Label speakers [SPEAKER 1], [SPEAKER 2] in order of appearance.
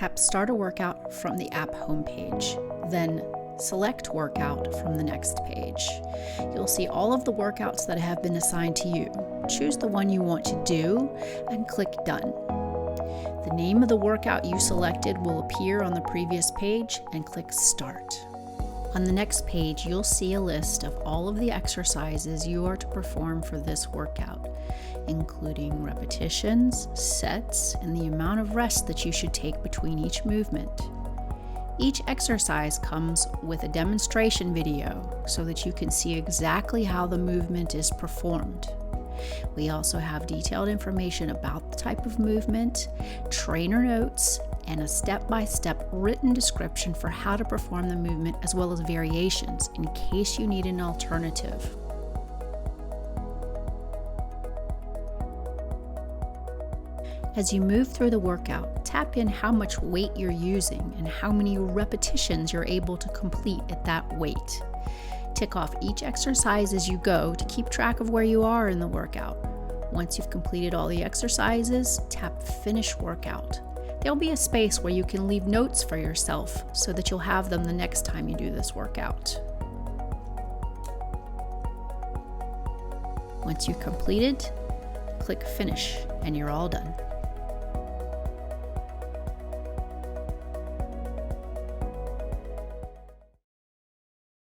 [SPEAKER 1] Tap Start a Workout from the app homepage, then select Workout from the next page. You'll see all of the workouts that have been assigned to you. Choose the one you want to do and click Done. The name of the workout you selected will appear on the previous page and click Start. On the next page, you'll see a list of all of the exercises you are to perform for this workout, including repetitions, sets, and the amount of rest that you should take between each movement. Each exercise comes with a demonstration video so that you can see exactly how the movement is performed. We also have detailed information about the type of movement, trainer notes, and a step-by-step written description for how to perform the movement, as well as variations in case you need an alternative. As you move through the workout, tap in how much weight you're using and how many repetitions you're able to complete at that weight. Tick off each exercise as you go to keep track of where you are in the workout. Once you've completed all the exercises, tap Finish Workout. There'll be a space where you can leave notes for yourself so that you'll have them the next time you do this workout. Once you've completed, click Finish and you're all done.